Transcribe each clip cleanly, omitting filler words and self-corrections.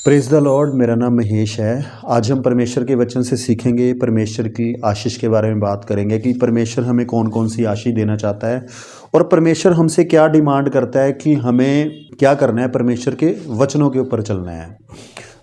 Praise the Lord. मेरा नाम महेश है। आज हम परमेश्वर के वचन से सीखेंगे, परमेश्वर की आशीष के बारे में बात करेंगे कि परमेश्वर हमें कौन कौन सी आशीष देना चाहता है और परमेश्वर हमसे क्या डिमांड करता है कि हमें क्या करना है। परमेश्वर के वचनों के ऊपर चलना है।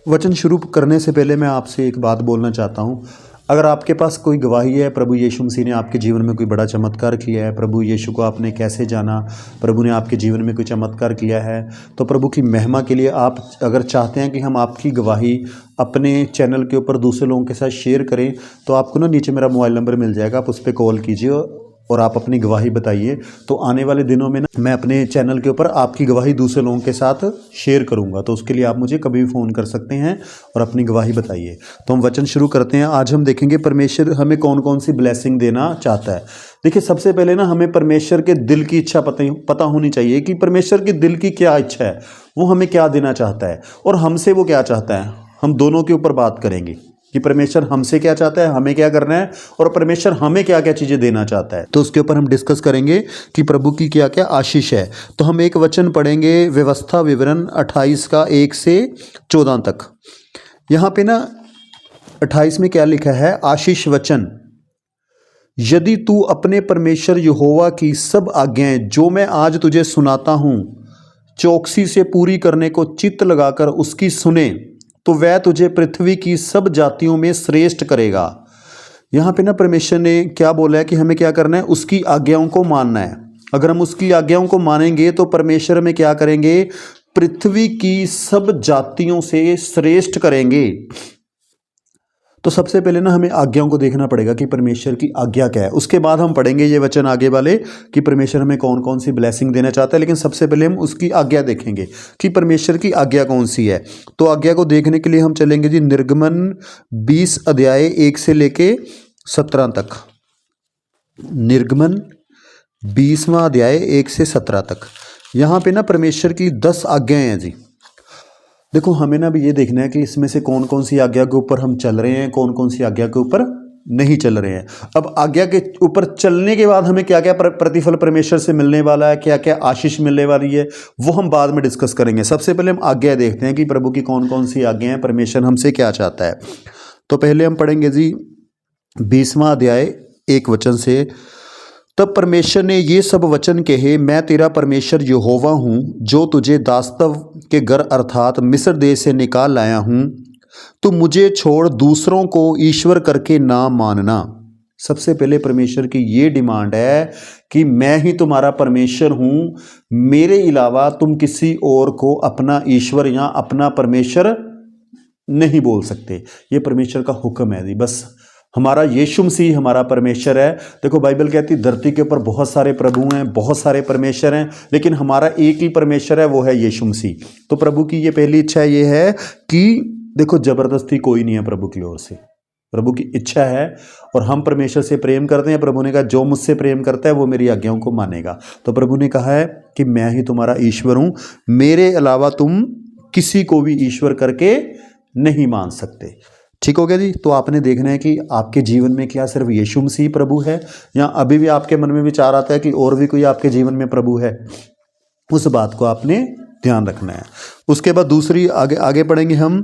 वचन शुरू करने से पहले मैं आपसे एक बात बोलना चाहता हूँ। अगर आपके पास कोई गवाही है, प्रभु यीशु मसीह ने आपके जीवन में कोई बड़ा चमत्कार किया है, प्रभु यीशु को आपने कैसे जाना, प्रभु ने आपके जीवन में कोई चमत्कार किया है, तो प्रभु की महिमा के लिए आप अगर चाहते हैं कि हम आपकी गवाही अपने चैनल के ऊपर दूसरे लोगों के साथ शेयर करें, तो आपको ना नीचे मेरा मोबाइल नंबर मिल जाएगा, आप उस पर कॉल कीजिए और आप अपनी गवाही बताइए। तो आने वाले दिनों में ना मैं अपने चैनल के ऊपर आपकी गवाही दूसरे लोगों के साथ शेयर करूंगा। तो उसके लिए आप मुझे कभी भी फ़ोन कर सकते हैं और अपनी गवाही बताइए। तो हम वचन शुरू करते हैं। आज हम देखेंगे परमेश्वर हमें कौन कौन सी ब्लेसिंग देना चाहता है। देखिए, सबसे पहले ना हमें परमेश्वर के दिल की इच्छा पता होनी चाहिए कि परमेश्वर के दिल की क्या इच्छा है, वो हमें क्या देना चाहता है और हमसे वो क्या चाहता है। हम दोनों के ऊपर बात करेंगे कि परमेश्वर हमसे क्या चाहता है, हमें क्या करना है और परमेश्वर हमें क्या क्या चीज़ें देना चाहता है। तो उसके ऊपर हम डिस्कस करेंगे कि प्रभु की क्या क्या आशीष है। तो हम एक वचन पढ़ेंगे, व्यवस्था विवरण 28 का 1 से 14 तक। यहाँ पे ना 28 में क्या लिखा है, आशीष वचन। यदि तू अपने परमेश्वर यहोवा की सब आज्ञाएं जो मैं आज तुझे सुनाता हूँ चौकसी से पूरी करने को चित्त लगाकर उसकी सुने, तो वह तुझे पृथ्वी की सब जातियों में श्रेष्ठ करेगा। यहाँ पे ना परमेश्वर ने क्या बोला है कि हमें क्या करना है, उसकी आज्ञाओं को मानना है। अगर हम उसकी आज्ञाओं को मानेंगे तो परमेश्वर में क्या करेंगे, पृथ्वी की सब जातियों से श्रेष्ठ करेंगे। तो सबसे पहले ना हमें आज्ञाओं को देखना पड़ेगा कि परमेश्वर की आज्ञा क्या है। उसके बाद हम पढ़ेंगे ये वचन आगे वाले कि परमेश्वर हमें कौन कौन सी ब्लेसिंग देना चाहता है। लेकिन सबसे पहले हम उसकी आज्ञा देखेंगे कि परमेश्वर की आज्ञा कौन सी है। तो आज्ञा को देखने के लिए हम चलेंगे जी निर्गमन 20 अध्याय 1 से लेके 17 तक। निर्गमन 20वां अध्याय 1 से 17 तक। यहाँ पे ना परमेश्वर की 10 आज्ञाएं हैं जी। देखो, हमें ना भी ये देखना है कि इसमें से कौन कौन सी आज्ञा के ऊपर हम चल रहे हैं, कौन कौन सी आज्ञा के ऊपर नहीं चल रहे हैं। अब आज्ञा के ऊपर चलने के बाद हमें क्या क्या प्रतिफल परमेश्वर से मिलने वाला है, क्या क्या आशीष मिलने वाली है, वो हम बाद में डिस्कस करेंगे। सबसे पहले हम आज्ञा देखते हैं कि प्रभु की कौन कौन सी आज्ञा हैं, परमेश्वर हमसे क्या चाहता है। तो पहले हम पढ़ेंगे जी 20वां अध्याय 1 वचन से। तब परमेश्वर ने ये सब वचन कहे, मैं तेरा परमेश्वर यहोवा हूँ जो तुझे दास्तव के घर अर्थात मिस्र देश से निकाल लाया हूँ। तू मुझे छोड़ दूसरों को ईश्वर करके ना मानना। सबसे पहले परमेश्वर की ये डिमांड है कि मैं ही तुम्हारा परमेश्वर हूँ, मेरे अलावा तुम किसी और को अपना ईश्वर या अपना परमेश्वर नहीं बोल सकते। ये परमेश्वर का हुक्म है जी। बस हमारा यीशु मसीह हमारा परमेश्वर है। देखो, बाइबल कहती है धरती के ऊपर बहुत सारे प्रभु हैं, बहुत सारे परमेश्वर हैं, लेकिन हमारा एक ही परमेश्वर है, वो है यीशु मसीह। तो प्रभु की ये पहली इच्छा ये है कि देखो, जबरदस्ती कोई नहीं है प्रभु की ओर से। प्रभु की इच्छा है और हम परमेश्वर से प्रेम करते हैं। प्रभु ने कहा जो मुझसे प्रेम करता है वो मेरी आज्ञाओं को मानेगा। तो प्रभु ने कहा है कि मैं ही तुम्हारा ईश्वर हूँ, मेरे अलावा तुम किसी को भी ईश्वर करके नहीं मान सकते। ठीक हो गया जी। तो आपने देखना है कि आपके जीवन में क्या सिर्फ यीशु मसीह प्रभु है या अभी भी आपके मन में विचार आता है कि और भी कोई आपके जीवन में प्रभु है। उस बात को आपने ध्यान रखना है। उसके बाद दूसरी आगे पढ़ेंगे हम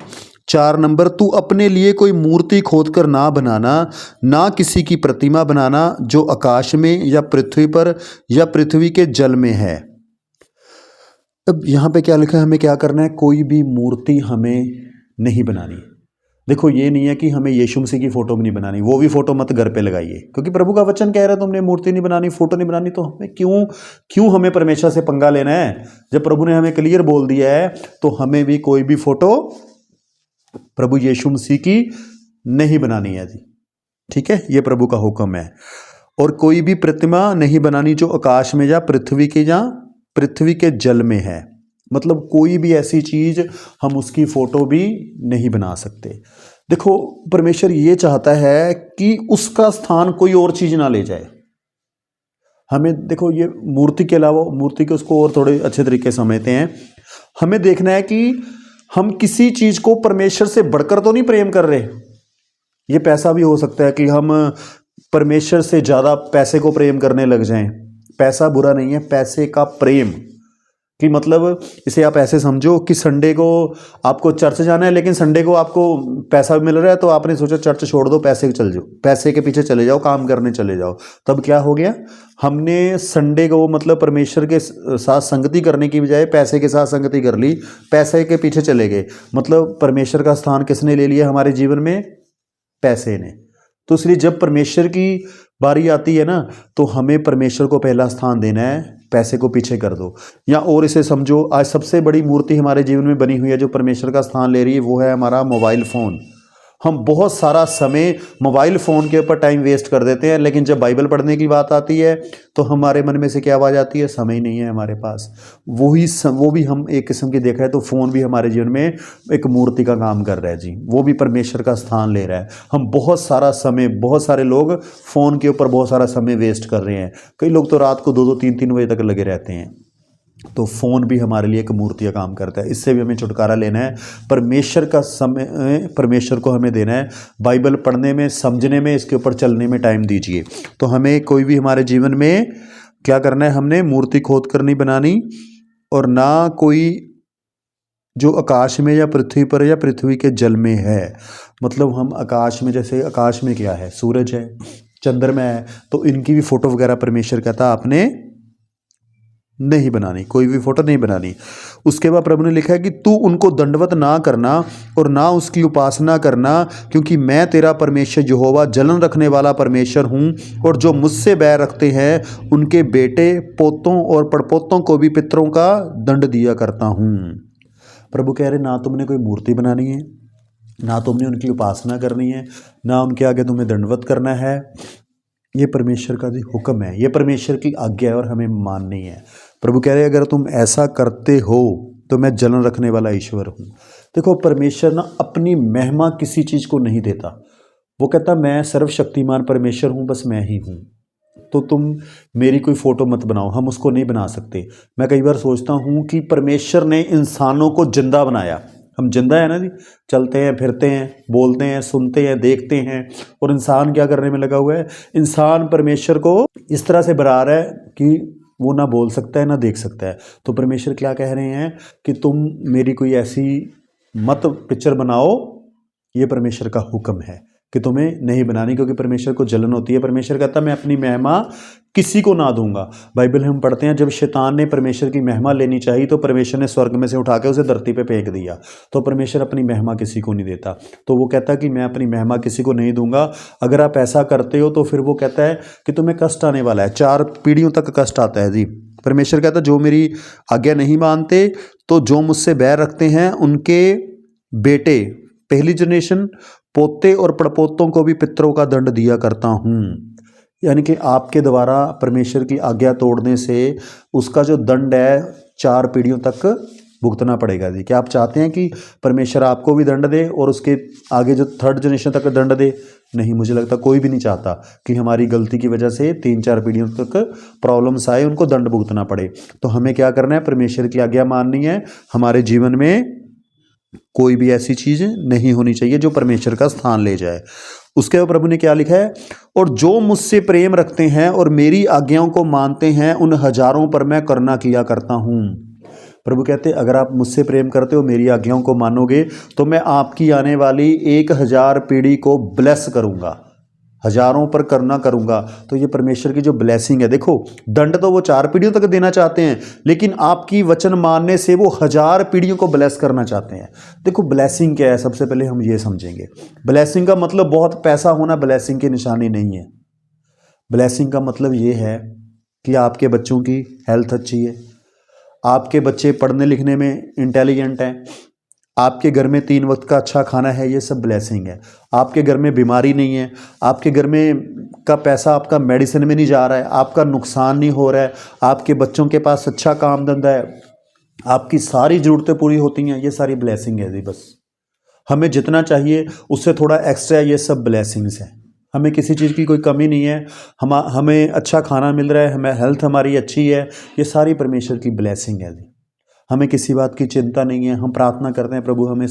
4 नंबर। तू अपने लिए कोई मूर्ति खोद कर ना बनाना, ना किसी की प्रतिमा बनाना जो आकाश में या पृथ्वी पर या पृथ्वी के जल में है। अब यहाँ पे क्या लिखा है, हमें क्या करना है, कोई भी मूर्ति हमें नहीं बनानी। देखो, ये नहीं है कि हमें यीशु मसीह की फोटो भी नहीं बनानी, वो भी फोटो मत घर पे लगाइए, क्योंकि प्रभु का वचन कह रहा है तुमने मूर्ति नहीं बनानी, फोटो नहीं बनानी। तो हमें क्यों हमें परमेश्वर से पंगा लेना है, जब प्रभु ने हमें क्लियर बोल दिया है। तो हमें भी कोई भी फोटो प्रभु यीशु मसीह की नहीं बनानी है जी। ठीक है, ये प्रभु का हुक्म है। और कोई भी प्रतिमा नहीं बनानी जो आकाश में या पृथ्वी के जल में है। मतलब कोई भी ऐसी चीज हम उसकी फोटो भी नहीं बना सकते। देखो, परमेश्वर ये चाहता है कि उसका स्थान कोई और चीज ना ले जाए। हमें देखो, ये मूर्ति के अलावा मूर्ति के उसको और थोड़े अच्छे तरीके से समझते हैं। हमें देखना है कि हम किसी चीज को परमेश्वर से बढ़कर तो नहीं प्रेम कर रहे। ये पैसा भी हो सकता है कि हम परमेश्वर से ज्यादा पैसे को प्रेम करने लग जाएं। पैसा बुरा नहीं है, पैसे का प्रेम कि मतलब इसे आप ऐसे समझो कि संडे को आपको चर्च जाना है, लेकिन संडे को आपको पैसा मिल रहा है, तो आपने सोचा चर्च छोड़ दो, पैसे के चल जाओ, पैसे के पीछे चले जाओ, काम करने चले जाओ। तब क्या हो गया, हमने संडे को मतलब परमेश्वर के साथ संगति करने की बजाय पैसे के साथ संगति कर ली, पैसे के पीछे चले गए। मतलब परमेश्वर का स्थान किसने ले लिया हमारे जीवन में? पैसे ने। तो इसलिए जब परमेश्वर की बारी आती है ना, तो हमें परमेश्वर को पहला स्थान देना है, पैसे को पीछे कर दो। या और इसे समझो, आज सबसे बड़ी मूर्ति हमारे जीवन में बनी हुई है जो परमेश्वर का स्थान ले रही है, वो है हमारा मोबाइल फ़ोन। हम बहुत सारा समय मोबाइल फ़ोन के ऊपर टाइम वेस्ट कर देते हैं, लेकिन जब बाइबल पढ़ने की बात आती है तो हमारे मन में से क्या आवाज़ आती है? समय नहीं है हमारे पास। वो भी हम एक किस्म की देखा है तो फ़ोन भी हमारे जीवन में एक मूर्ति का काम कर रहा है जी, वो भी परमेश्वर का स्थान ले रहा है। हम बहुत सारा समय, बहुत सारे लोग फ़ोन के ऊपर बहुत सारा समय वेस्ट कर रहे हैं। कई लोग तो रात को 2-2 3-3 बजे तक लगे रहते हैं। तो फ़ोन भी हमारे लिए एक मूर्ति का काम करता है। इससे भी हमें छुटकारा लेना है। परमेश्वर का समय परमेश्वर को हमें देना है। बाइबल पढ़ने में, समझने में, इसके ऊपर चलने में टाइम दीजिए। तो हमें कोई भी हमारे जीवन में क्या करना है, हमने मूर्ति खोद कर नहीं बनानी, और ना कोई जो आकाश में या पृथ्वी पर या पृथ्वी के जल में है। मतलब हम आकाश में, जैसे आकाश में क्या है? सूरज है, चंद्रमा है, तो इनकी भी फ़ोटो वगैरह परमेश्वर कहता आपने नहीं बनानी, कोई भी फोटो नहीं बनानी। उसके बाद प्रभु ने लिखा है कि तू उनको दंडवत ना करना और ना उसकी उपासना करना, क्योंकि मैं तेरा परमेश्वर यहोवा जलन रखने वाला परमेश्वर हूँ, और जो मुझसे बैर रखते हैं उनके बेटे, पोतों और पड़पोतों को भी पितरों का दंड दिया करता हूँ। प्रभु कह रहे, ना तुमने कोई मूर्ति बनानी है, ना तुमने उनकी उपासना करनी है, ना उनके आगे तुम्हें दंडवत करना है। ये परमेश्वर का हुक्म है, ये परमेश्वर की आज्ञा है और हमें माननी है। प्रभु कह रहे हैं, अगर तुम ऐसा करते हो तो मैं जलन रखने वाला ईश्वर हूँ। देखो, परमेश्वर ना अपनी महिमा किसी चीज़ को नहीं देता। वो कहता मैं सर्वशक्तिमान परमेश्वर हूँ, बस मैं ही हूँ। तो तुम मेरी कोई फ़ोटो मत बनाओ, हम उसको नहीं बना सकते। मैं कई बार सोचता हूँ कि परमेश्वर ने इंसानों को जिंदा बनाया। हम जिंदा है ना जी, चलते हैं, फिरते हैं, बोलते हैं, सुनते हैं, देखते हैं, और इंसान क्या करने में लगा हुआ है? इंसान परमेश्वर को इस तरह से बना रहा है कि वो ना बोल सकता है ना देख सकता है। तो परमेश्वर क्या कह रहे हैं कि तुम मेरी कोई ऐसी मत पिक्चर बनाओ। ये परमेश्वर का हुक्म है कि तुम्हें नहीं बनानी, क्योंकि परमेश्वर को जलन होती है। परमेश्वर कहता मैं अपनी महिमा किसी को ना दूंगा। बाइबल में हम पढ़ते हैं, जब शैतान ने परमेश्वर की महिमा लेनी चाहिए तो परमेश्वर ने स्वर्ग में से उठा के उसे धरती पे फेंक दिया। तो परमेश्वर अपनी महिमा किसी को नहीं देता। तो वो कहता कि मैं अपनी महिमा किसी को नहीं दूंगा। अगर आप ऐसा करते हो तो फिर वो कहता है कि तुम्हें कष्ट आने वाला है, 4 पीढ़ियों तक कष्ट आता है जी। परमेश्वर कहता जो मेरी आज्ञा नहीं मानते, तो जो मुझसे बैर रखते हैं उनके बेटे, पहली जनरेशन, पोते और पड़पोतों को भी पितरों का दंड दिया करता हूँ। यानी कि आपके द्वारा परमेश्वर की आज्ञा तोड़ने से उसका जो दंड है 4 पीढ़ियों तक भुगतना पड़ेगा जी। क्या आप चाहते हैं कि परमेश्वर आपको भी दंड दे और उसके आगे जो 3rd जनरेशन तक दंड दे? नहीं, मुझे लगता कोई भी नहीं चाहता कि हमारी गलती की वजह से 3-4 पीढ़ियों तक प्रॉब्लम्स आए, उनको दंड भुगतना पड़े। तो हमें क्या करना है? परमेश्वर की आज्ञा माननी है। हमारे जीवन में कोई भी ऐसी चीज़ नहीं होनी चाहिए जो परमेश्वर का स्थान ले जाए। उसके बाद प्रभु ने क्या लिखा है? और जो मुझसे प्रेम रखते हैं और मेरी आज्ञाओं को मानते हैं, उन हजारों पर मैं करुणा किया करता हूँ। प्रभु कहते अगर आप मुझसे प्रेम करते हो, मेरी आज्ञाओं को मानोगे, तो मैं आपकी आने वाली 1000 पीढ़ी को ब्लेस करूँगा, हजारों पर करुणा करूँगा। तो ये परमेश्वर की जो ब्लेसिंग है, देखो दंड तो वो 4 पीढ़ियों तक देना चाहते हैं, लेकिन आपकी वचन मानने से वो 1000 पीढ़ियों को ब्लेस करना चाहते हैं। देखो ब्लेसिंग क्या है, सबसे पहले हम ये समझेंगे। ब्लेसिंग का मतलब बहुत पैसा होना ब्लेसिंग की निशानी नहीं है। ब्लेसिंग का मतलब ये है कि आपके बच्चों की हेल्थ अच्छी है, आपके बच्चे पढ़ने लिखने में इंटेलिजेंट हैं, आपके घर में 3 वक्त का अच्छा खाना है, ये सब ब्लेसिंग है। आपके घर में बीमारी नहीं है, आपके घर में का पैसा आपका मेडिसिन में नहीं जा रहा है, आपका नुकसान नहीं हो रहा है, आपके बच्चों के पास अच्छा काम धंधा है, आपकी सारी ज़रूरतें पूरी होती हैं, ये सारी ब्लेसिंग है जी। बस हमें जितना चाहिए उससे थोड़ा एक्स्ट्रा, ये सब ब्लेसिंग्स हैं। हमें किसी चीज़ की कोई कमी नहीं है। हमें अच्छा खाना मिल रहा है, हमें हेल्थ हमारी अच्छी है, ये सारी परमेश्वर की ब्लेसिंग है जी। हमें किसी बात की चिंता नहीं है। हम प्रार्थना करते हैं, प्रभु हमें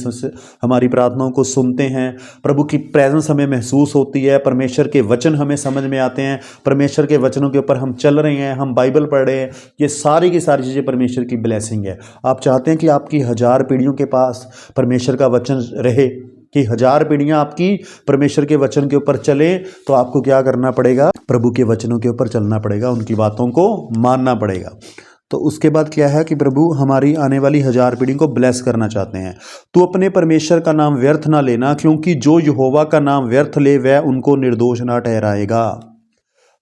हमारी प्रार्थनाओं को सुनते हैं, प्रभु की प्रेजेंस हमें महसूस होती है, परमेश्वर के वचन हमें समझ में आते हैं, परमेश्वर के वचनों के ऊपर हम चल रहे हैं, हम बाइबल पढ़ रहे हैं। ये सारी की सारी चीज़ें परमेश्वर की ब्लेसिंग है। आप चाहते हैं कि आपकी 1000 पीढ़ियों के पास परमेश्वर का वचन रहे, कि 1000 पीढ़ियां आपकी परमेश्वर के वचन के ऊपर चले, तो आपको क्या करना पड़ेगा? प्रभु के वचनों के ऊपर चलना पड़ेगा, उनकी बातों को मानना पड़ेगा। तो उसके बाद क्या है कि प्रभु हमारी आने वाली 1000 पीढ़ी को ब्लेस करना चाहते हैं। तो अपने परमेश्वर का नाम व्यर्थ ना लेना, क्योंकि जो यहोवा का नाम व्यर्थ ले वह उनको निर्दोष ना ठहराएगा।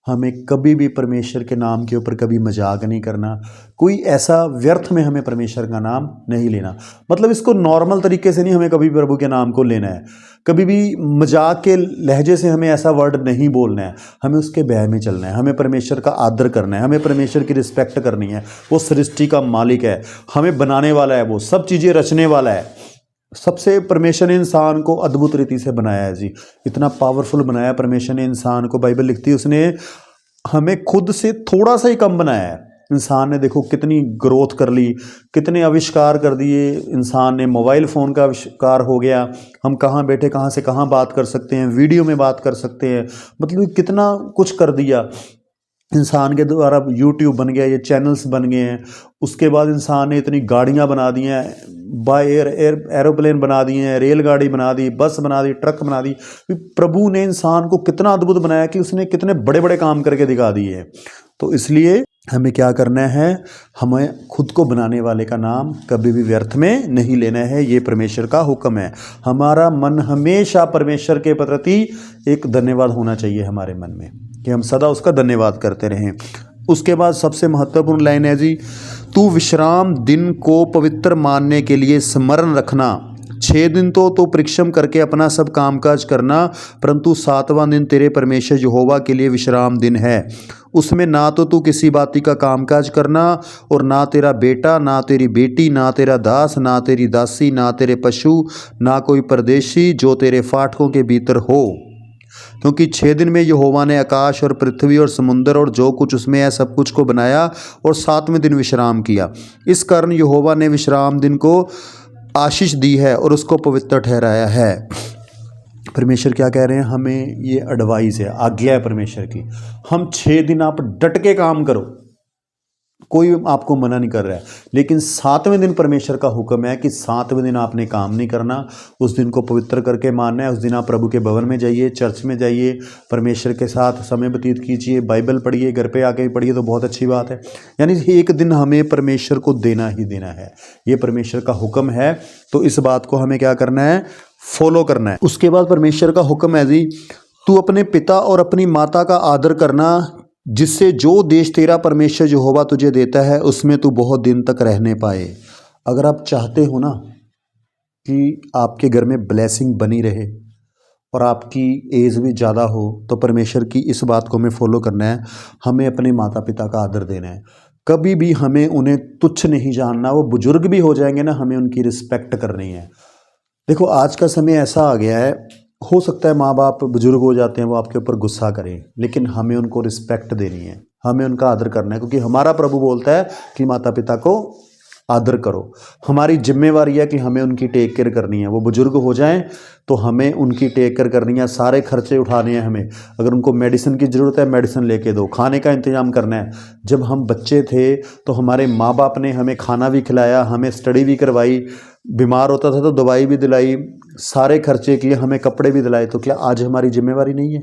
हमें कभी भी परमेश्वर के नाम के ऊपर कभी मजाक नहीं करना, कोई ऐसा व्यर्थ में हमें परमेश्वर का नाम नहीं लेना। मतलब इसको नॉर्मल तरीके से नहीं हमें कभी प्रभु के नाम को लेना है, कभी भी मजाक के लहजे से हमें ऐसा वर्ड नहीं बोलना है। हमें उसके बह में चलना है, हमें परमेश्वर का आदर करना है, हमें परमेश्वर की रिस्पेक्ट करनी है। वो सृष्टि का मालिक है, हमें बनाने वाला है, वो सब चीज़ें रचने वाला है। सबसे परमेश्वर ने इंसान को अद्भुत रीति से बनाया है जी, इतना पावरफुल बनाया परमेश्वर ने इंसान को। बाइबल लिखती है उसने हमें खुद से थोड़ा सा ही कम बनाया है। इंसान ने देखो कितनी ग्रोथ कर ली, कितने आविष्कार कर दिए। इंसान ने मोबाइल फ़ोन का आविष्कार हो गया, हम कहाँ बैठे कहाँ से कहाँ बात कर सकते हैं, वीडियो में बात कर सकते हैं, मतलब कितना कुछ कर दिया इंसान के द्वारा। यूट्यूब बन गया, ये चैनल्स बन गए हैं। उसके बाद इंसान ने इतनी गाड़ियाँ बना दी हैं, बाय एयर एरोप्लेन बना दिए हैं, रेलगाड़ी बना दी, बस बना दी, ट्रक बना दी। प्रभु ने इंसान को कितना अद्भुत बनाया कि उसने कितने बड़े बड़े काम करके दिखा दिए हैं। तो इसलिए हमें क्या करना है? हमें खुद को बनाने वाले का नाम कभी भी व्यर्थ में नहीं लेना है। ये परमेश्वर का हुक्म है। हमारा मन हमेशा परमेश्वर के प्रति एक धन्यवाद होना चाहिए हमारे मन में, कि हम सदा उसका धन्यवाद करते रहें। उसके बाद सबसे महत्वपूर्ण लाइन है जी, तू विश्राम दिन को पवित्र मानने के लिए स्मरण रखना। 6 दिन तो परिश्रम करके अपना सब कामकाज करना, परंतु 7वां दिन तेरे परमेश्वर यहोवा के लिए विश्राम दिन है। उसमें ना तो तू किसी बाती का कामकाज करना, और ना तेरा बेटा, ना तेरी बेटी, ना तेरा दास, ना तेरी दासी, ना तेरे पशु, ना कोई परदेशी जो तेरे फाटकों के भीतर हो। क्योंकि 6 दिन में यहोवा ने आकाश और पृथ्वी और समुद्र और जो कुछ उसमें है सब कुछ को बनाया, और 7वें दिन विश्राम किया। इस कारण यहोवा ने विश्राम दिन को आशीष दी है और उसको पवित्र ठहराया है। परमेश्वर क्या कह रहे हैं? हमें ये एडवाइस है, आज्ञा है परमेश्वर की। हम 6 दिन आप डट के काम करो, कोई आपको मना नहीं कर रहा है, लेकिन 7वें दिन परमेश्वर का हुक्म है कि 7वें दिन आपने काम नहीं करना, उस दिन को पवित्र करके मानना है। उस दिन आप प्रभु के भवन में जाइए, चर्च में जाइए, परमेश्वर के साथ समय व्यतीत कीजिए, बाइबल पढ़िए, घर पे आके पढ़िए तो बहुत अच्छी बात है। यानी एक दिन हमें परमेश्वर को देना ही देना है, ये परमेश्वर का हुक्म है। तो इस बात को हमें क्या करना है? फॉलो करना है। उसके बाद परमेश्वर का हुक्म है जी, तू अपने पिता और अपनी माता का आदर करना, जिससे जो देश तेरा परमेश्वर यहोवा तुझे देता है उसमें तू बहुत दिन तक रहने पाए। अगर आप चाहते हो ना कि आपके घर में ब्लेसिंग बनी रहे और आपकी एज भी ज़्यादा हो, तो परमेश्वर की इस बात को हमें फॉलो करना है। हमें अपने माता पिता का आदर देना है, कभी भी हमें उन्हें तुच्छ नहीं जानना। वो बुजुर्ग भी हो जाएंगे ना, हमें उनकी रिस्पेक्ट करनी है। देखो आज का समय ऐसा आ गया है, हो सकता है माँ बाप बुजुर्ग हो जाते हैं, वो आपके ऊपर गुस्सा करें, लेकिन हमें उनको रिस्पेक्ट देनी है, हमें उनका आदर करना है, क्योंकि हमारा प्रभु बोलता है कि माता पिता को आदर करो। हमारी जिम्मेवारी है कि हमें उनकी टेक केयर करनी है। वो बुजुर्ग हो जाएं तो हमें उनकी टेक केयर करनी है, सारे खर्चे उठाने हैं हमें। अगर उनको मेडिसिन की ज़रूरत है, मेडिसिन लेके दो, खाने का इंतज़ाम करना है। जब हम बच्चे थे तो हमारे माँ बाप ने हमें खाना भी खिलाया, हमें स्टडी भी करवाई, बीमार होता था तो दवाई भी दिलाई, सारे खर्चे किए, हमें कपड़े भी दिलाए। तो क्या आज हमारी जिम्मेवारी नहीं है?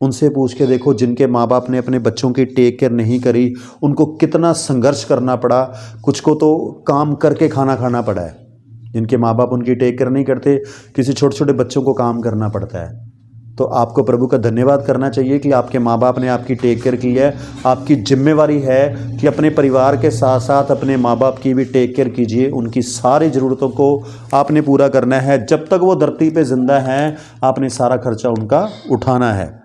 उनसे पूछ के देखो, जिनके माँ बाप ने अपने बच्चों की टेक केयर नहीं करी, उनको कितना संघर्ष करना पड़ा। कुछ को तो काम करके खाना खाना पड़ा है। जिनके माँ बाप उनकी टेक केयर नहीं करते, किसी छोटे छोटे बच्चों को काम करना पड़ता है। तो आपको प्रभु का धन्यवाद करना चाहिए कि आपके माँ बाप ने आपकी टेक केयर की है। आपकी जिम्मेवारी है कि अपने परिवार के साथ साथ अपने माँ बाप की भी टेक केयर कीजिए। उनकी सारी ज़रूरतों को आपने पूरा करना है। जब तक वो धरती पे जिंदा हैं, आपने सारा खर्चा उनका उठाना है।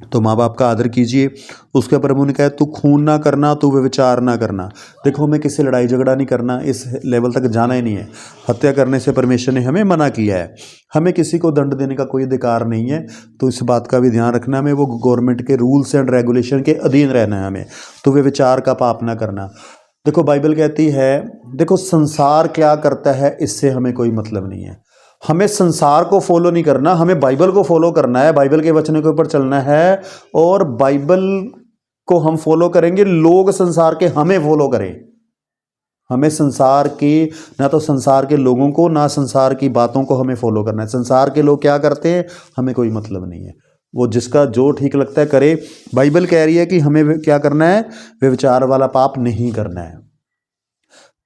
तो माँ बाप का आदर कीजिए। उसके प्रभु ने कहा, तू खून ना करना, तू व्यभिचार ना करना। देखो हमें किसी लड़ाई झगड़ा नहीं करना, इस लेवल तक जाना ही नहीं है। हत्या करने से परमेश्वर ने हमें मना किया है। हमें किसी को दंड देने का कोई अधिकार नहीं है। तो इस बात का भी ध्यान रखना, हमें वो गवर्नमेंट के रूल्स एंड रेगुलेशन के अधीन रहना है हमें। तो व्यभिचार का पाप ना करना। देखो बाइबल कहती है, देखो संसार क्या करता है इससे हमें कोई मतलब नहीं है। हमें संसार को फॉलो नहीं करना, हमें बाइबल को फॉलो करना है, बाइबल के वचनों के ऊपर चलना है। और बाइबल को हम फॉलो करेंगे, लोग संसार के हमें फॉलो करें। हमें संसार की, ना तो संसार के लोगों को, ना संसार की बातों को हमें फॉलो करना है। संसार के लोग क्या करते हैं हमें कोई मतलब नहीं है, वो जिसका जो ठीक लगता है करे। बाइबल कह रही है कि हमें क्या करना है, व्यभिचार वाला पाप नहीं करना है।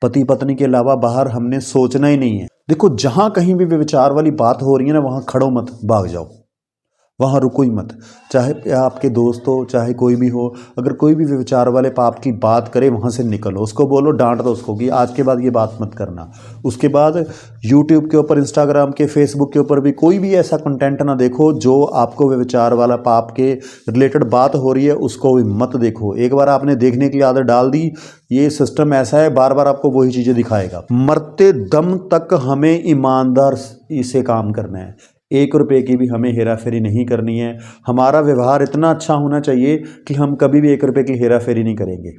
पति पत्नी के अलावा बाहर हमने सोचना ही नहीं है। देखो जहां कहीं भी व्यभिचार वाली बात हो रही है ना, वहां खड़ो मत, भाग जाओ, वहाँ रुको ही मत। चाहे आपके दोस्त हो, चाहे कोई भी हो, अगर कोई भी व्यभिचार वाले पाप की बात करे वहाँ से निकलो, उसको बोलो, डांट दो उसको कि आज के बाद ये बात मत करना। उसके बाद यूट्यूब के ऊपर, इंस्टाग्राम के, फेसबुक के ऊपर भी कोई भी ऐसा कंटेंट ना देखो जो आपको व्यभिचार वाला पाप के रिलेटेड बात हो रही है, उसको भी मत देखो। एक बार आपने देखने की आदत डाल दी, ये सिस्टम ऐसा है, बार बार आपको वही चीज़ें दिखाएगा। मरते दम तक हमें ईमानदार से काम करना है। 1 रुपये की भी हमें हेरा फेरी नहीं करनी है। हमारा व्यवहार इतना अच्छा होना चाहिए कि हम कभी भी 1 रुपये की हेरा फेरी नहीं करेंगे।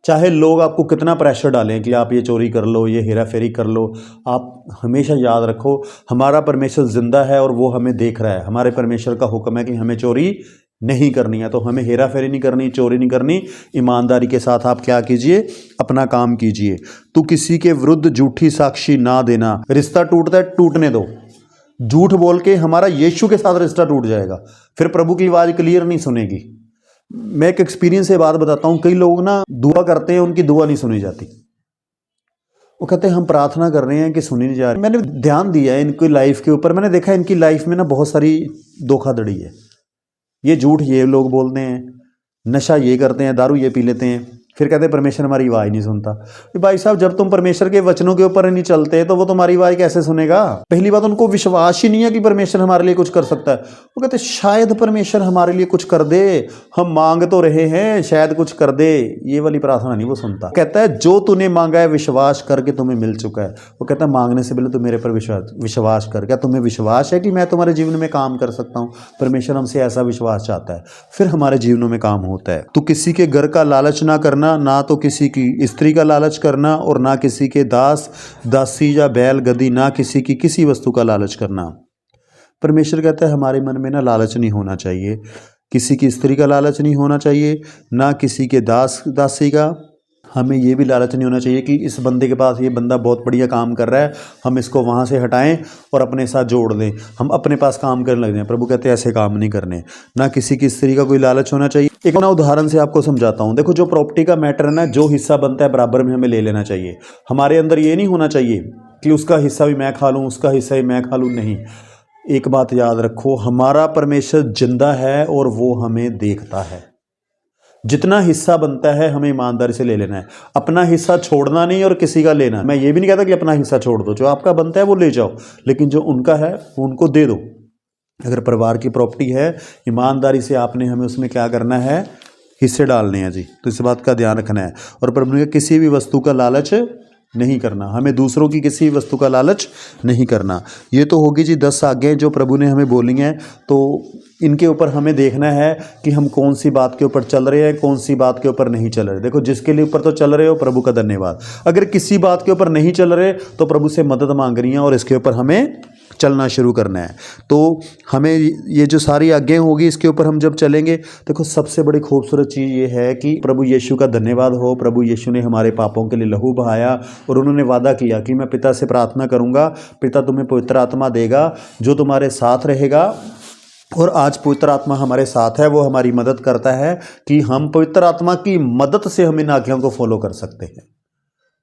चाहे लोग आपको कितना प्रेशर डालें कि आप ये चोरी कर लो, ये हेरा फेरी कर लो, आप हमेशा याद रखो हमारा परमेश्वर जिंदा है और वो हमें देख रहा है। हमारे परमेश्वर का हुक्म है कि हमें चोरी नहीं करनी है, तो हमें हेरा फेरी नहीं करनी, चोरी नहीं करनी। ईमानदारी के साथ आप क्या कीजिए, अपना काम कीजिए। तू किसी के विरुद्ध झूठी साक्षी ना देना। रिश्ता टूटता है, टूटने दो। झूठ बोल के हमारा यीशु के साथ रिश्ता टूट जाएगा, फिर प्रभु की आवाज़ क्लियर नहीं सुनेगी। मैं एक एक्सपीरियंस से बात बताता हूँ। कई लोग ना दुआ करते हैं, उनकी दुआ नहीं सुनी जाती। वो कहते हैं हम प्रार्थना कर रहे हैं कि सुनी नहीं जा रही। मैंने ध्यान दिया है इनकी लाइफ के ऊपर, मैंने देखा इनकी लाइफ में ना बहुत सारी धोखाधड़ी है। ये झूठ ये लोग बोलते हैं, नशा ये करते हैं, दारू ये पी लेते हैं, फिर कहते हैं परमेश्वर हमारी आवाज़ नहीं सुनता। भाई साहब, जब तुम परमेश्वर के वचनों के ऊपर नहीं चलते तो वो तुम्हारी आवाज़ कैसे सुनेगा? पहली बात, उनको विश्वास ही नहीं है कि परमेश्वर हमारे लिए कुछ कर सकता है। वो कहते शायद परमेश्वर हमारे लिए कुछ कर दे, हम मांग तो रहे हैं, शायद कुछ कर दे। ये वाली प्रार्थना नहीं वो सुनता। कहता है जो तूने मांगा है विश्वास करके तुम्हें मिल चुका है। वो कहता है मांगने से पहले तो मेरे पर विश्वास कर। क्या तुम्हें विश्वास है कि मैं तुम्हारे जीवन में काम कर सकता हूँ? परमेश्वर हमसे ऐसा विश्वास चाहता है, फिर हमारे जीवनों में काम होता है। तो किसी के घर का लालच ना करना, ना तो किसी की स्त्री का लालच करना, और ना किसी के दास दासी या बैल गद्दी, ना किसी की किसी वस्तु का लालच करना। परमेश्वर कहता है हमारे मन में ना लालच नहीं होना चाहिए, किसी की स्त्री का लालच नहीं होना चाहिए, ना किसी के दास दासी का। हमें ये भी लालच नहीं होना चाहिए कि इस बंदे के पास, ये बंदा बहुत बढ़िया काम कर रहा है, हम इसको वहाँ से हटाएं और अपने साथ जोड़ दें, हम अपने पास काम करने लग जाएं। प्रभु कहते हैं ऐसे काम नहीं करने। ना किसी की स्त्री का कोई लालच होना चाहिए। एक ना उदाहरण से आपको समझाता हूँ। देखो जो प्रॉपर्टी का मैटर है ना, जो हिस्सा बनता है बराबर में हमें ले लेना चाहिए। हमारे अंदर ये नहीं होना चाहिए कि उसका हिस्सा भी मैं खा लूँ, उसका हिस्सा भी मैं खा लूँ। नहीं, एक बात याद रखो, हमारा परमेश्वर जिंदा है और वो हमें देखता है। जितना हिस्सा बनता है हमें ईमानदारी से ले लेना है, अपना हिस्सा छोड़ना नहीं और किसी का लेना। मैं ये भी नहीं कहता कि अपना हिस्सा छोड़ दो, जो आपका बनता है वो ले जाओ, लेकिन जो उनका है वो उनको दे दो। अगर परिवार की प्रॉपर्टी है, ईमानदारी से आपने हमें उसमें क्या करना है, हिस्से डालने हैं जी। तो इस बात का ध्यान रखना है। और प्रभु ने किसी भी वस्तु का लालच नहीं करना, हमें दूसरों की किसी वस्तु का लालच नहीं करना। ये तो होगी जी 10 आज्ञाएं जो प्रभु ने हमें बोली हैं। तो इनके ऊपर हमें देखना है कि हम कौन सी बात के ऊपर चल रहे हैं, कौन सी बात के ऊपर नहीं चल रहे। देखो जिसके लिए ऊपर तो चल रहे हो, प्रभु का धन्यवाद। अगर किसी बात के ऊपर नहीं चल रहे तो प्रभु से मदद मांग रही है और इसके ऊपर हमें चलना शुरू करना है। तो हमें ये जो सारी आज्ञाएं होगी इसके ऊपर हम जब चलेंगे, देखो सबसे बड़ी खूबसूरत चीज़ ये है कि प्रभु यीशु का धन्यवाद हो। प्रभु यीशु ने हमारे पापों के लिए लहू बहाया और उन्होंने वादा किया कि मैं पिता से प्रार्थना करूंगा, पिता तुम्हें पवित्र आत्मा देगा जो तुम्हारे साथ रहेगा। और आज पवित्र आत्मा हमारे साथ है, वो हमारी मदद करता है कि हम पवित्र आत्मा की मदद से हम इन आज्ञाओं को फॉलो कर सकते हैं।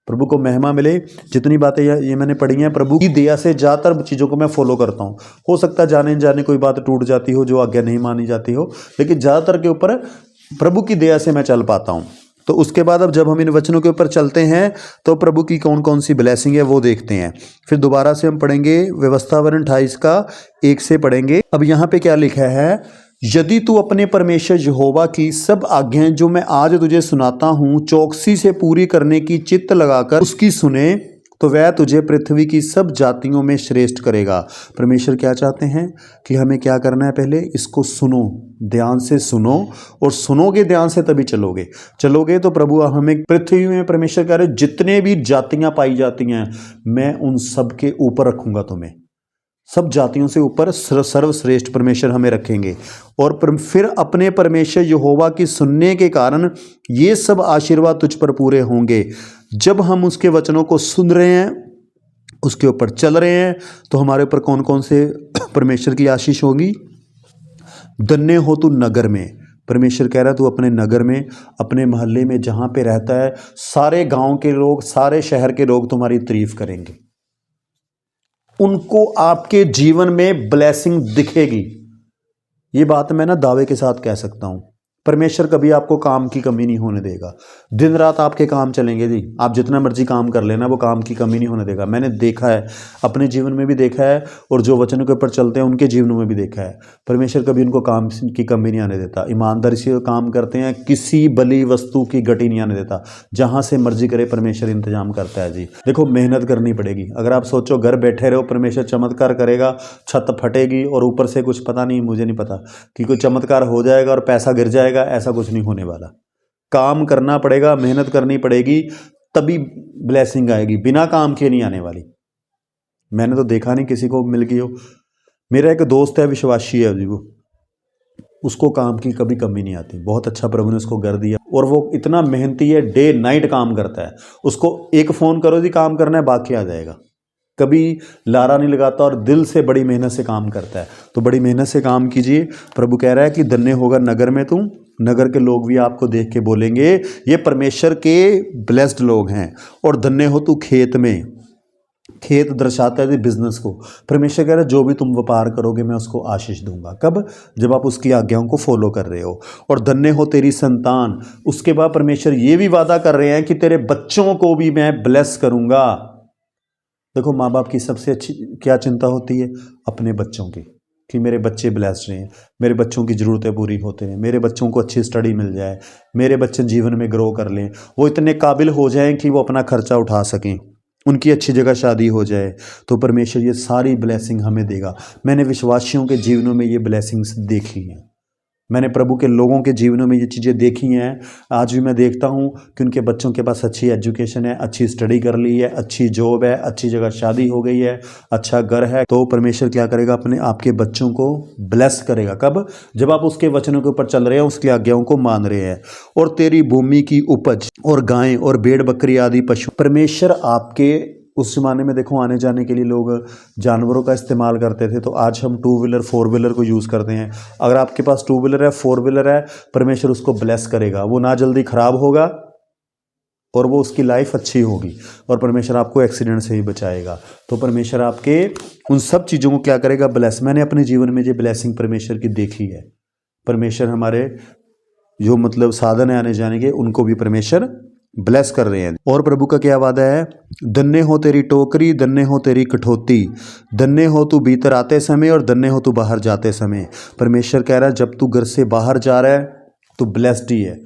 प्रभु को महिमा मिले। जितनी बातें ये मैंने पढ़ी हैं, प्रभु की दया से ज़्यादातर चीज़ों को मैं फॉलो करता हूँ। हो सकता है जाने जाने कोई बात टूट जाती हो, जो आज्ञा नहीं मानी जाती हो, लेकिन ज़्यादातर के ऊपर प्रभु की दया से मैं चल पाता हूँ। तो उसके बाद अब जब हम इन वचनों के ऊपर चलते हैं तो प्रभु की कौन कौन सी ब्लेसिंग है वो देखते हैं। फिर दोबारा से हम पढ़ेंगे व्यवस्था वरन 28 का 1 से पढ़ेंगे। अब यहाँ पे क्या लिखा है, यदि तू अपने परमेश्वर यहोवा की सब आज्ञाएं जो मैं आज तुझे सुनाता हूँ चौकसी से पूरी करने की चित्त लगाकर उसकी सुने तो वह तुझे पृथ्वी की सब जातियों में श्रेष्ठ करेगा। परमेश्वर क्या चाहते हैं कि हमें क्या करना है, पहले इसको सुनो, ध्यान से सुनो, और सुनोगे ध्यान से तभी चलोगे तो प्रभु हमें पृथ्वी में, परमेश्वर कह रहे जितने भी जातियां पाई जाती हैं मैं उन सब के ऊपर रखूंगा तुम्हें, सब जातियों से ऊपर सर्वश्रेष्ठ परमेश्वर हमें रखेंगे। और फिर अपने परमेश्वर यहोवा की सुनने के कारण ये सब आशीर्वाद तुझ पर पूरे होंगे। जब हम उसके वचनों को सुन रहे हैं, उसके ऊपर चल रहे हैं, तो हमारे ऊपर कौन कौन से परमेश्वर की आशीष होगी। धन्य हो तू नगर में, परमेश्वर कह रहा है तू अपने नगर में, अपने मोहल्ले में जहाँ पे रहता है, सारे गांव के लोग, सारे शहर के लोग तुम्हारी तारीफ करेंगे, उनको आपके जीवन में ब्लेसिंग दिखेगी। ये बात मैं ना दावे के साथ कह सकता हूं। परमेश्वर कभी आपको काम की कमी नहीं होने देगा। दिन रात आपके काम चलेंगे जी, आप जितना मर्जी काम कर लेना, वो काम की कमी नहीं होने देगा। मैंने देखा है, अपने जीवन में भी देखा है, और जो वचनों के ऊपर चलते हैं उनके जीवनों में भी देखा है। परमेश्वर कभी उनको काम की कमी नहीं आने देता। ईमानदारी से काम करते हैं, किसी बली वस्तु की गटी नहीं आने देता। जहाँ से मर्जी करे परमेश्वर इंतजाम करता है जी। देखो मेहनत करनी पड़ेगी। अगर आप सोचो घर बैठे रहो परमेश्वर चमत्कार करेगा, छत फटेगी और ऊपर से कुछ पता नहीं, मुझे नहीं पता कि कोई चमत्कार हो जाएगा और पैसा गिर जाएगा, ऐसा कुछ नहीं होने वाला। काम करना पड़ेगा, मेहनत करनी पड़ेगी, तभी ब्लेसिंग आएगी, बिना काम के नहीं आने वाली। मैंने तो देखा नहीं किसी को मिल गई हो। मेरा एक दोस्त है, विश्वासी है जी, वो उसको काम की कभी कमी नहीं आती। बहुत अच्छा प्रभु ने उसको घर दिया, और वो इतना मेहनती है, डे नाइट काम करता है। उसको एक फ़ोन करो जी काम करना है, बाकी आ जाएगा। कभी लारा नहीं लगाता और दिल से बड़ी मेहनत से काम करता है। तो बड़ी मेहनत से काम कीजिए। प्रभु कह रहा है कि धन्य होगा नगर में तुम, नगर के लोग भी आपको देख के बोलेंगे ये परमेश्वर के ब्लेस्ड लोग हैं। और धन्य हो तू खेत में, खेत दर्शाता है बिजनेस को। परमेश्वर कह रहा है जो भी तुम व्यापार करोगे मैं उसको आशीष दूंगा। कब? जब आप उसकी आज्ञाओं को फॉलो कर रहे हो। और धन्य हो तेरी संतान। उसके बाद परमेश्वर ये भी वादा कर रहे हैं कि तेरे बच्चों को भी मैं ब्लेस करूंगा। देखो माँ बाप की सबसे अच्छी क्या चिंता होती है? अपने बच्चों की, कि मेरे बच्चे ब्लेस्ड रहें, मेरे बच्चों की ज़रूरतें पूरी होते हैं, मेरे बच्चों को अच्छी स्टडी मिल जाए, मेरे बच्चे जीवन में ग्रो कर लें, वो इतने काबिल हो जाएं कि वो अपना खर्चा उठा सकें, उनकी अच्छी जगह शादी हो जाए। तो परमेश्वर ये सारी ब्लेसिंग हमें देगा। मैंने विश्वासियों के जीवनों में ये ब्लेसिंग्स देखी हैं। मैंने प्रभु के लोगों के जीवनों में ये चीज़ें देखी हैं। आज भी मैं देखता हूँ कि उनके बच्चों के पास अच्छी एजुकेशन है, अच्छी स्टडी कर ली है, अच्छी जॉब है, अच्छी जगह शादी हो गई है, अच्छा घर है। तो परमेश्वर क्या करेगा? अपने आपके बच्चों को ब्लेस करेगा। कब? जब आप उसके वचनों के ऊपर चल रहे हैं, उसकी आज्ञाओं को मान रहे हैं। और तेरी भूमि की उपज और गायें और भेड़ बकरी आदि पशु, परमेश्वर आपके, उस ज़माने में देखो आने जाने के लिए लोग जानवरों का इस्तेमाल करते थे, तो आज हम 2 व्हीलर 4 व्हीलर को यूज़ करते हैं। अगर आपके पास 2 व्हीलर है, 4 व्हीलर है, परमेश्वर उसको ब्लेस करेगा। वो ना जल्दी ख़राब होगा और वो उसकी लाइफ अच्छी होगी, और परमेश्वर आपको एक्सीडेंट से ही बचाएगा। तो परमेश्वर आपके उन सब चीज़ों को क्या करेगा? ब्लेस। मैंने अपने जीवन में ये ब्लेसिंग परमेश्वर की देखी है। परमेश्वर हमारे जो मतलब साधन है आने जाने के, उनको भी परमेश्वर ब्लेस कर रहे हैं। और प्रभु का क्या वादा है? धन्य हो तेरी टोकरी, धन्य हो तेरी कठौती, धन्य हो तू भीतर आते समय और धन्य हो तू बाहर जाते समय। परमेश्वर कह रहा है जब तू घर से बाहर जा रहा है तो ब्लेस्ड ही है,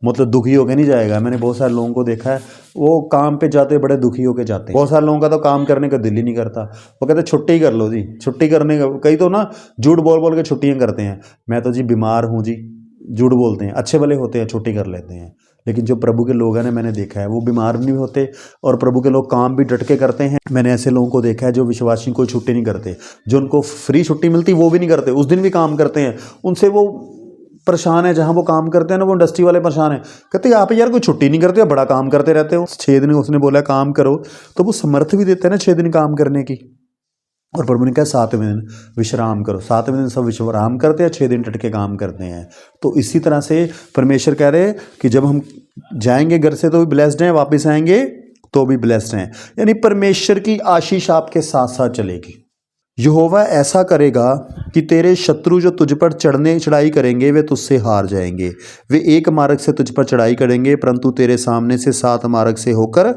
मतलब दुखी होकर नहीं जाएगा। मैंने बहुत सारे लोगों को देखा है, वो काम पे जाते बड़े दुखी होकर जाते हैं। बहुत सारे लोगों का तो काम करने का दिल ही नहीं करता, वो कहते छुट्टी कर लो जी, छुट्टी करने का। कई तो ना झूठ बोल बोल के छुट्टियाँ करते हैं, मैं तो जी बीमार हूँ जी, झूठ बोलते हैं। अच्छे भले होते हैं, छुट्टी कर लेते हैं। लेकिन जो प्रभु के लोग हैं ना, मैंने देखा है वो बीमार नहीं होते, और प्रभु के लोग काम भी डट के करते हैं। मैंने ऐसे लोगों को देखा है जो विश्वासी कोई छुट्टी नहीं करते, जो उनको फ्री छुट्टी मिलती वो भी नहीं करते, उस दिन भी काम करते हैं। उनसे वो परेशान है, जहाँ वो काम करते हैं ना, वो इंडस्ट्री वाले परेशान है, कहते हैं आप यार कोई छुट्टी नहीं करते, बड़ा काम करते रहते हो। 6 दिन उसने बोला काम करो, तो वो समर्थ भी देते हैं ना 6 दिन काम करने की। और प्रभु ने कहा 7वें दिन विश्राम करो। 7वें दिन सब विश्राम करते हैं, 6 दिन डट के काम करते हैं। तो इसी तरह से परमेश्वर कह रहे हैं कि जब हम जाएंगे घर से तो भी ब्लेस्ड हैं, वापस आएंगे तो भी ब्लेस्ड हैं। यानी परमेश्वर की आशीष आपके साथ साथ चलेगी। यहोवा ऐसा करेगा कि तेरे शत्रु जो तुझ पर चढ़ाई करेंगे वे तुझसे हार जाएंगे। वे एक मार्ग से तुझ पर चढ़ाई करेंगे, परंतु तेरे सामने से 7 मार्ग से होकर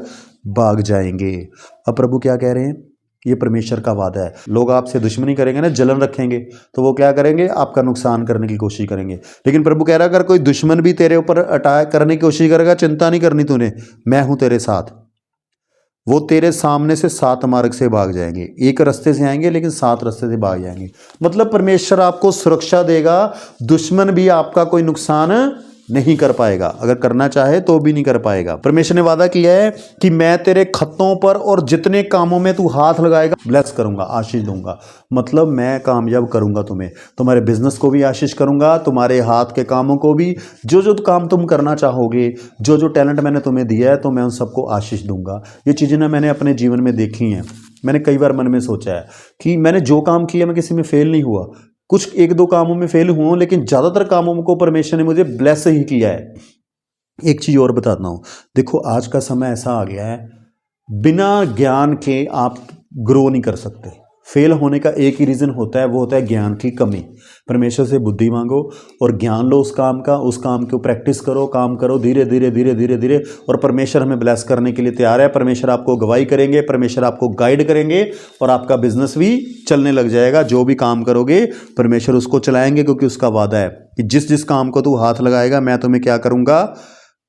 भाग जाएंगे। अब प्रभु क्या कह रहे हैं? ये परमेश्वर का वादा है। लोग आपसे दुश्मनी करेंगे ना, जलन रखेंगे, तो वो क्या करेंगे? आपका नुकसान करने की कोशिश करेंगे। लेकिन प्रभु कह रहा है अगर कोई दुश्मन भी तेरे ऊपर अटैक करने की कोशिश करेगा, चिंता नहीं करनी तूने, मैं हूं तेरे साथ। वो तेरे सामने से 7 मार्ग से भाग जाएंगे, एक रास्ते से आएंगे लेकिन 7 रास्ते से भाग जाएंगे। मतलब परमेश्वर आपको सुरक्षा देगा, दुश्मन भी आपका कोई नुकसान नहीं कर पाएगा, अगर करना चाहे तो भी नहीं कर पाएगा। परमेश्वर ने वादा किया है कि मैं तेरे खतों पर और जितने कामों में तू हाथ लगाएगा ब्लेस करूंगा, आशीष दूंगा। मतलब मैं कामयाब करूंगा तुम्हें, तुम्हारे बिजनेस को भी आशीष करूंगा, तुम्हारे हाथ के कामों को भी, जो जो काम तुम करना चाहोगे, जो जो टैलेंट मैंने तुम्हें दिया है तो मैं उन सबको आशीष दूंगा। ये चीज़ें ना मैंने अपने जीवन में देखी हैं। मैंने कई बार मन में सोचा है कि मैंने जो काम किया मैं किसी में फेल नहीं हुआ, कुछ 1-2 कामों में फेल हुआ, लेकिन ज़्यादातर कामों को परमेश्वर ने मुझे ब्लेस ही किया है। एक चीज़ और बताता हूँ, देखो आज का समय ऐसा आ गया है, बिना ज्ञान के आप ग्रो नहीं कर सकते। फेल होने का एक ही रीज़न होता है, वो होता है ज्ञान की कमी। परमेश्वर से बुद्धि मांगो और ज्ञान लो उस काम का, उस काम को प्रैक्टिस करो, काम करो धीरे धीरे धीरे धीरे धीरे, और परमेश्वर हमें ब्लेस करने के लिए तैयार है। परमेश्वर आपको गवाही करेंगे, परमेश्वर आपको गाइड करेंगे और आपका बिजनेस भी चलने लग जाएगा। जो भी काम करोगे परमेश्वर उसको चलाएंगे, क्योंकि उसका वादा है कि जिस जिस काम को तू हाथ लगाएगा मैं तुम्हें क्या करूँगा,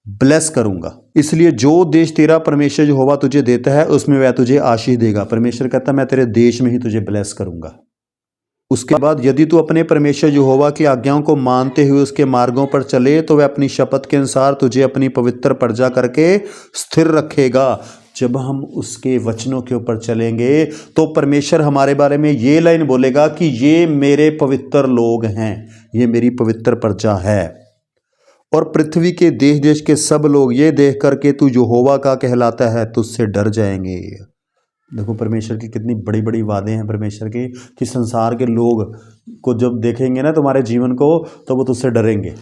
ब्लेस करूंगा। इसलिए जो देश तेरा परमेश्वर यहोवा तुझे देता है उसमें वह तुझे आशीष देगा। परमेश्वर कहता है मैं तेरे देश में ही तुझे ब्लेस करूंगा। उसके बाद यदि तू अपने परमेश्वर यहोवा की आज्ञाओं को मानते हुए उसके मार्गों पर चले तो वह अपनी शपथ के अनुसार तुझे अपनी पवित्र प्रजा करके स्थिर रखेगा। जब हम उसके वचनों के ऊपर चलेंगे तो परमेश्वर हमारे बारे में ये लाइन बोलेगा कि ये मेरे पवित्र लोग हैं, ये मेरी पवित्र प्रजा है। और पृथ्वी के देश देश के सब लोग ये देख करके तू यहोवा का कहलाता है तुझसे डर जाएंगे। देखो परमेश्वर की कितनी बड़ी बड़ी वादे हैं परमेश्वर की, कि संसार के लोग को जब देखेंगे ना तुम्हारे जीवन को तो वो तुझसे डरेंगे।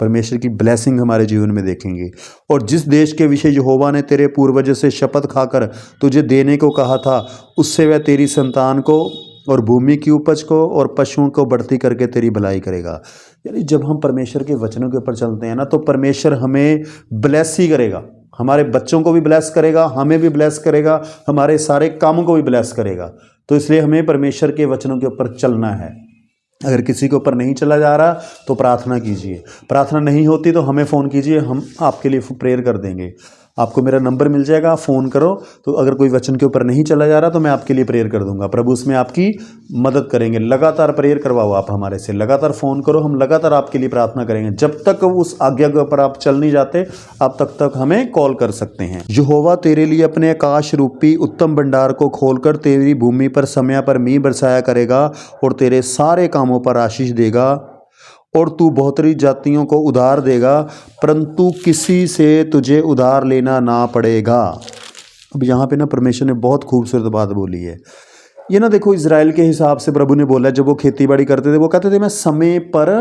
परमेश्वर की ब्लेसिंग हमारे जीवन में देखेंगे। और जिस देश के विषय यहोवा ने तेरे पूर्वजों से शपथ खाकर तुझे देने को कहा था उससे वह तेरी संतान को और भूमि की उपज को और पशुओं को बढ़ती करके तेरी भलाई करेगा। यानी जब हम परमेश्वर के वचनों के ऊपर चलते हैं ना तो परमेश्वर हमें ब्लेस ही करेगा, हमारे बच्चों को भी ब्लेस करेगा, हमें भी ब्लेस करेगा, हमारे सारे कामों को भी ब्लेस करेगा। तो इसलिए हमें परमेश्वर के वचनों के ऊपर चलना है। अगर किसी के ऊपर नहीं चला जा रहा तो प्रार्थना कीजिए, प्रार्थना नहीं होती तो हमें फ़ोन कीजिए, हम आपके लिए प्रेयर कर देंगे। आपको मेरा नंबर मिल जाएगा, फ़ोन करो। तो अगर कोई वचन के ऊपर नहीं चला जा रहा तो मैं आपके लिए प्रेयर कर दूंगा, प्रभु उसमें आपकी मदद करेंगे। लगातार प्रेयर करवाओ आप हमारे से, लगातार फ़ोन करो, हम लगातार आपके लिए प्रार्थना करेंगे। जब तक उस आज्ञा के ऊपर आप चल नहीं जाते आप तक हमें कॉल कर सकते हैं। यहोवा तेरे लिए अपने आकाश रूपी उत्तम भंडार को खोलकर तेरी भूमि पर समय पर मींह बरसाया करेगा और तेरे सारे कामों पर आशीष देगा और तू बहुतरी जातियों को उधार देगा, परंतु किसी से तुझे उधार लेना ना पड़ेगा। अब यहाँ पे ना परमेश्वर ने बहुत खूबसूरत बात बोली है। ये ना देखो इजराइल के हिसाब से प्रभु ने बोला, जब वो खेती बाड़ी करते थे वो कहते थे मैं समय पर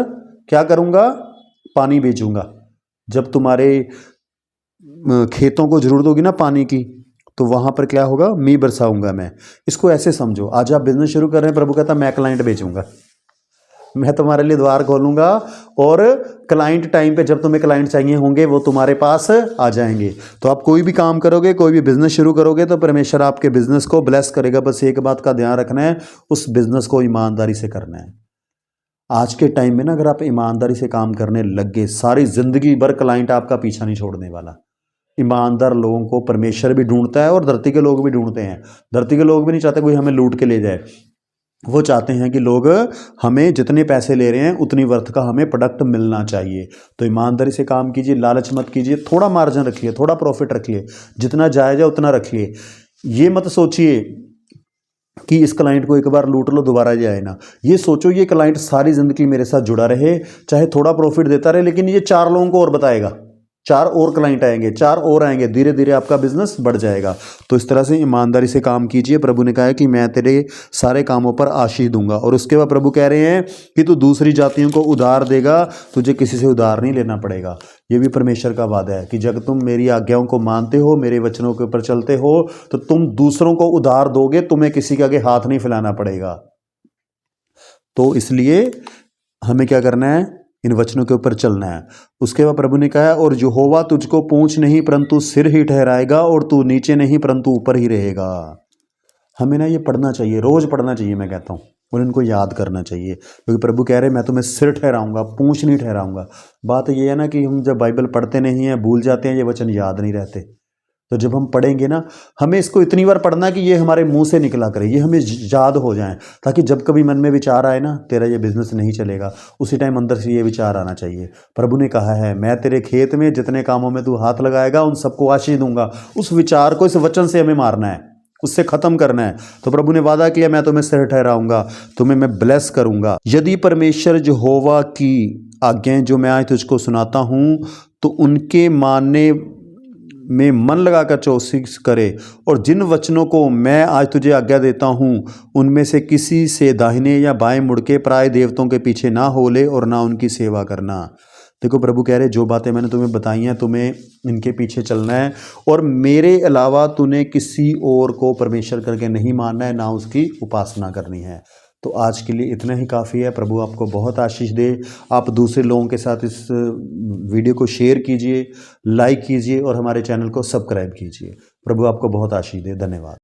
क्या करूँगा, पानी भेजूंगा। जब तुम्हारे खेतों को जरूरत होगी ना पानी की तो वहाँ पर क्या होगा, मींह बरसाऊंगा मैं। इसको ऐसे समझो, आज आप बिजनेस शुरू कर रहे हैं, प्रभु कहता मैं क्लाइंट भेजूंगा, मैं तुम्हारे लिए द्वार खोलूंगा और क्लाइंट टाइम पे जब तुम्हें क्लाइंट चाहिए होंगे वो तुम्हारे पास आ जाएंगे। तो आप कोई भी काम करोगे, कोई भी बिजनेस शुरू करोगे तो परमेश्वर आपके बिजनेस को ब्लेस करेगा। बस एक बात का ध्यान रखना है, उस बिजनेस को ईमानदारी से करना है। आज के टाइम में ना अगर आप ईमानदारी से काम करने लग गए, सारी जिंदगी भर क्लाइंट आपका पीछा नहीं छोड़ने वाला। ईमानदार लोगों को परमेश्वर भी ढूंढता है और धरती के लोग भी ढूंढते हैं। धरती के लोग भी नहीं चाहते कोई हमें लूट के ले जाए, वो चाहते हैं कि लोग हमें जितने पैसे ले रहे हैं उतनी वर्थ का हमें प्रोडक्ट मिलना चाहिए। तो ईमानदारी से काम कीजिए, लालच मत कीजिए, थोड़ा मार्जिन रखिए, थोड़ा प्रॉफिट रखिए, जितना जायज़ है उतना रखिए। ये मत सोचिए कि इस क्लाइंट को एक बार लूट लो दोबारा जाए ना, ये सोचो ये क्लाइंट सारी ज़िंदगी मेरे साथ जुड़ा रहे, चाहे थोड़ा प्रॉफिट देता रहे, लेकिन ये 4 लोगों को और बताएगा, 4 और क्लाइंट आएंगे, 4 और आएंगे, धीरे धीरे आपका बिजनेस बढ़ जाएगा। तो इस तरह से ईमानदारी से काम कीजिए। प्रभु ने कहा है कि मैं तेरे सारे कामों पर आशीष दूंगा। और उसके बाद प्रभु कह रहे हैं कि तू दूसरी जातियों को उधार देगा, तुझे किसी से उधार नहीं लेना पड़ेगा। ये भी परमेश्वर का वादा है कि जब तुम मेरी आज्ञाओं को मानते हो, मेरे वचनों के ऊपर चलते हो, तो तुम दूसरों को उधार दोगे, तुम्हें किसी के आगे हाथ नहीं फैलाना पड़ेगा। तो इसलिए हमें क्या करना है, इन वचनों के ऊपर चलना है। उसके बाद प्रभु ने कहा और यहोवा तुझको पूंछ नहीं परंतु सिर ही ठहराएगा और तू नीचे नहीं परंतु ऊपर ही रहेगा। हमें ना ये पढ़ना चाहिए, रोज पढ़ना चाहिए मैं कहता हूँ, और इनको याद करना चाहिए, क्योंकि प्रभु कह रहे हैं मैं तुम्हें सिर ठहराऊंगा, पूंछ नहीं ठहराऊंगा। बात ये है ना कि हम जब बाइबल पढ़ते नहीं हैं, भूल जाते हैं, ये वचन याद नहीं रहते। तो जब हम पढ़ेंगे ना, हमें इसको इतनी बार पढ़ना कि ये हमारे मुंह से निकला करे, ये हमें याद हो जाए, ताकि जब कभी मन में विचार आए ना, तेरा ये बिजनेस नहीं चलेगा, उसी टाइम अंदर से ये विचार आना चाहिए। प्रभु ने कहा है, मैं तेरे खेत में जितने कामों में तू हाथ लगाएगा उन सबको आशीष दूंगा। उस विचार को, इस वचन से हमें मारना है, उससे खत्म करना है। तो प्रभु ने वादा किया, मैं तुम्हें सिर ठहराऊंगा, तुम्हें मैं ब्लेस करूंगा। यदि परमेश्वर यहोवा की आज्ञाएं जो मैं आज तुझको सुनाता हूं, तो उनके मानने में मन लगाकर कोशिश करे, और जिन वचनों को मैं आज तुझे आज्ञा देता हूं, उनमें से किसी से दाहिने या बाएं मुड़ के पराए देवताओं के पीछे ना होले और ना उनकी सेवा करना। देखो प्रभु कह रहे, जो बातें मैंने तुम्हें बताई हैं, तुम्हें इनके पीछे चलना है, और मेरे अलावा तूने किसी और को परमेश्वर करके नहीं मानना है, ना उसकी उपासना करनी है। तो आज के लिए इतना ही काफ़ी है। प्रभु आपको बहुत आशीष दे। आप दूसरे लोगों के साथ इस वीडियो को शेयर कीजिए, लाइक कीजिए और हमारे चैनल को सब्सक्राइब कीजिए। प्रभु आपको बहुत आशीष दे। धन्यवाद।